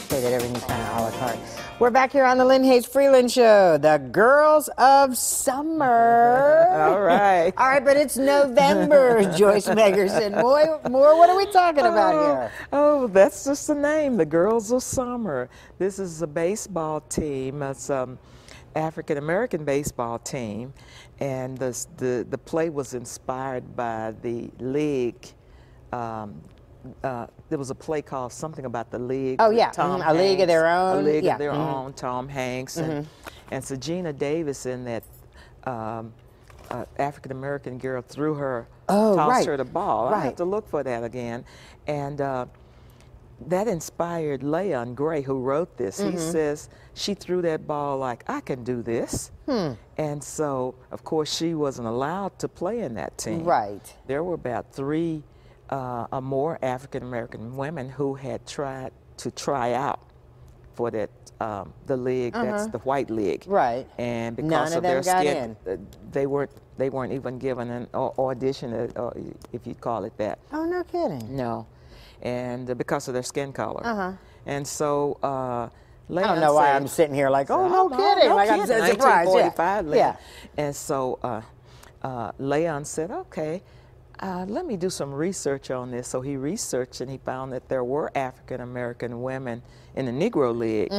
say that everything's kind of a la carte. We're back here on the Lynne Hayes-Freeland Show, the Girls of Summer. All right. All right, but it's November, Joyce Megerson. More, what are we talking about here? Oh, that's just the name, the Girls of Summer. This is a baseball team. It's African-American baseball team, and the play was inspired by the league. There was a play called something about the league. Oh yeah, A League of Their Own. A League of Their Own. Tom Hanks and Gina Davis in that African American girl threw her, tossed her the ball. I have to look for that again, and that inspired Leon Gray, who wrote this. He says she threw that ball like, I can do this. And so, of course, she wasn't allowed to play in that team. Right. There were about three or more African-American women who had tried to try out for that, the league, that's the white league. Right. And because None of their them got skin, in. they weren't even given an audition, if you'd call it that. Oh, no kidding. No. And because of their skin color. And so Leon I don't know why said, I'm sitting here like, oh, no kidding. Like I'm so surprised. 1945, Yeah. And so Leon said, okay, let me do some research on this. So he researched and he found that there were African-American women in the Negro League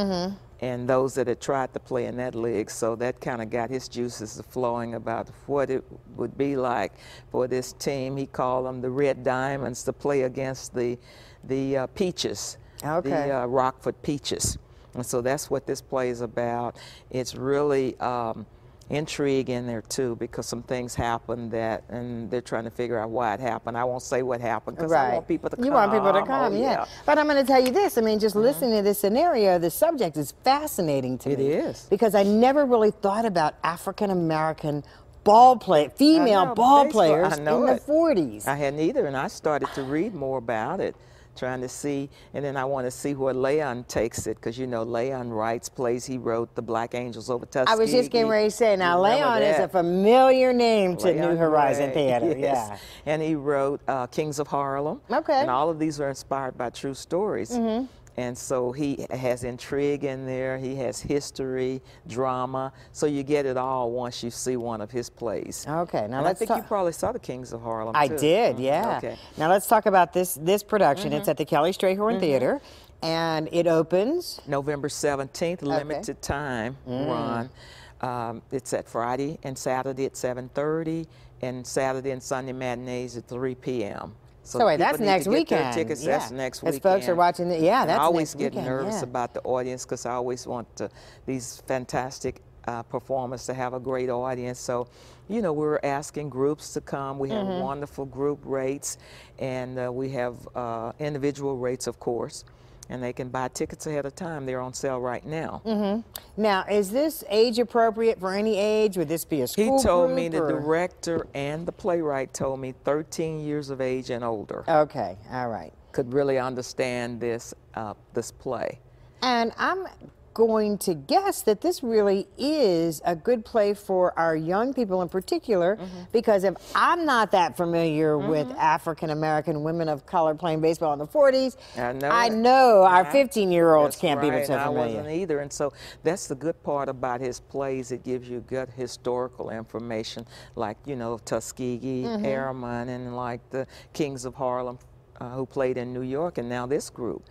and those that had tried to play in that league. So that kind of got his juices flowing about what it would be like for this team. He called them the Red Diamonds to play against the Peaches, the Rockford Peaches. And so that's what this play is about. It's really intrigue in there too, because some things happened and they're trying to figure out why it happened. I won't say what happened because I want people to come. You want people to come, yeah. But I'm going to tell you this. I mean, just listening to this scenario, the subject is fascinating to me. It is. Because I never really thought about African-American female ball players in the 40s. I hadn't either, and I started to read more about it, trying to see, and then I want to see where Leon takes it, because you know Leon writes plays. He wrote The Black Angels Over Tuskegee. I was just getting ready to say, now Leon is a familiar name to New Horizon Theater. Yes. Yeah. And he wrote Kings of Harlem. Okay. And all of these are inspired by true stories. And so he has intrigue in there, he has history, drama, so you get it all once you see one of his plays. Okay, now and let's I think you probably saw the Kings of Harlem, too. I did, yeah. Okay. Now let's talk about this production. It's at the Kelly Strayhorn Theater, and it opens November 17th, limited time run. It's at Friday and Saturday at 7:30, and Saturday and Sunday matinees at 3 p.m. So wait, that's next weekend. Tickets, that's next weekend. As folks are watching it, that's I always next get weekend, nervous about the audience, because I always want these fantastic performers to have a great audience. So, you know, we're asking groups to come. We have wonderful group rates, and we have individual rates, of course. And they can buy tickets ahead of time. They're on sale right now. Now, is this age appropriate for any age? Would this be a school He told group, me, the or? director and the playwright told me 13 years of age and older. Okay, all right. Could really understand this play. And I'm going to guess that this really is a good play for our young people in particular, because if I'm not that familiar with African-American women of color playing baseball in the 40s, I know our 15-year-olds can't be so familiar. I wasn't either, and so that's the good part about his plays. It gives you good historical information, like, you know, Tuskegee Airmen, and like the Kings of Harlem who played in New York, and now this group.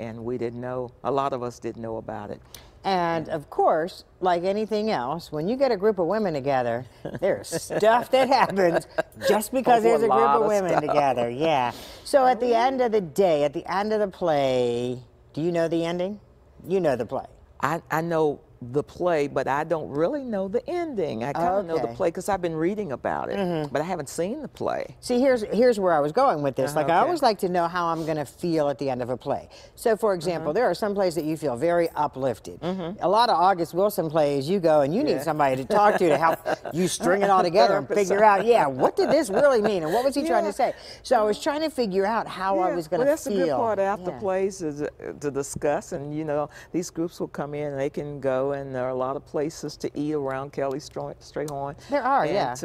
And we didn't know, a lot of us didn't know about it. And of course, like anything else, when you get a group of women together, there's stuff that happens just because there's a group of women together. Yeah. So at the end of the day, at the end of the play, do you know the ending? You know the play. I know the play, but I don't really know the ending. I kind of know the play because I've been reading about it, but I haven't seen the play. See, here's where I was going with this. Like, I always like to know how I'm going to feel at the end of a play. So, for example, there are some plays that you feel very uplifted. A lot of August Wilson plays, you go and you need somebody to talk to help you string it all together and figure out, what did this really mean and what was he trying to say? So I was trying to figure out how I was going to feel. That's the good part after plays is to discuss, and you know, these groups will come in and they can go, and there are a lot of places to eat around Kelly Strayhorn. There are, and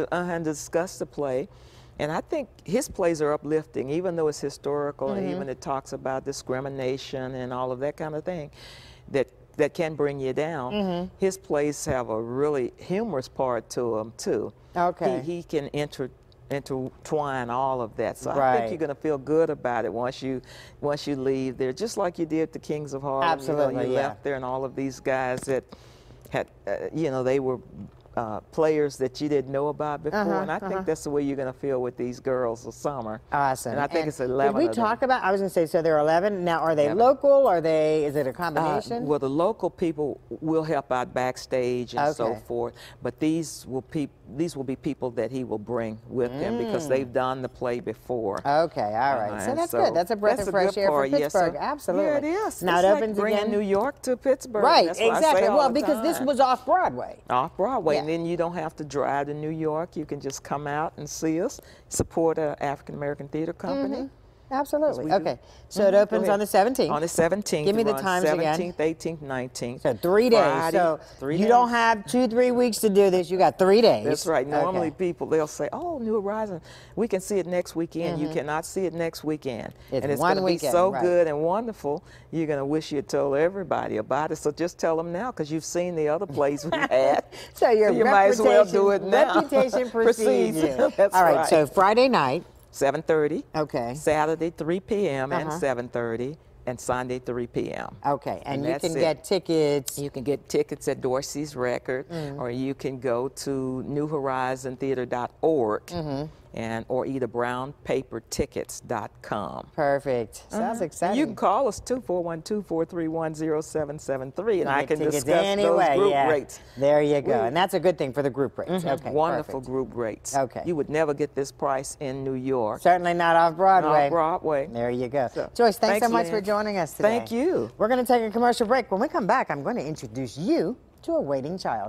to discuss the play. And I think his plays are uplifting, even though it's historical, and even it talks about discrimination and all of that kind of thing that can bring you down. His plays have a really humorous part to them, too. Okay. He can intertwine all of that. So I think you're going to feel good about it once you leave there, just like you did the Kings of Harlem. Absolutely, you left there, and all of these guys that had, they were players that you didn't know about before, and I think that's the way you're going to feel with these girls this summer. Awesome. And I think it's 11 Did we talk about, I was going to say, so there are 11. Now, are they local? Are they, is it a combination? Well, the local people will help out backstage and so forth, but these will be people that he will bring with him because they've done the play before. Okay, all right. So that's good. That's a breath of fresh air for Pittsburgh. Absolutely. Yeah, it is. Now it's it like opens bringing again. New York to Pittsburgh. Right, That's what exactly. I say all Well, the because time. this was off Broadway. Off Broadway, and then you don't have to drive to New York. You can just come out and see us, support an African-American theater company. Absolutely. Okay. So it opens on the 17th. On the 17th. Give me the times 17th, again. 18th, 19th. So 3 days. Friday, so 3 you days. don't have 2-3 weeks to do this. You got 3 days. That's right. Normally Okay. people, they'll say, oh, New Horizon, we can see it next weekend. You cannot see it next weekend. It's and it's one going to be weekend, so right. good and wonderful, you're going to wish you told everybody about it. So just tell them now, because you've seen the other plays we've had. So your you might as well do it now. Reputation precedes you. That's All right. right. So Friday night. 7:30. Okay. Saturday, 3 p.m. and 7:30. And Sunday, 3 p.m. Okay, and you that's can it. get tickets. You can get tickets at Dorsey's Record, or you can go to newhorizontheater.org, or either brownpapertickets.com. Perfect. Sounds exciting. You can call us too, 412-431-0773, and I can tickets discuss anyway, those group yeah. rates. There you go, and that's a good thing for the group rates. Okay, Wonderful perfect. group rates. Okay. You would never get this price in New York. Certainly not off Broadway. Off Broadway. There you go. So, Joyce, thanks so much Lynn. for joining us today. Thank you. We're going to take a commercial break. When we come back, I'm going to introduce you to a waiting child.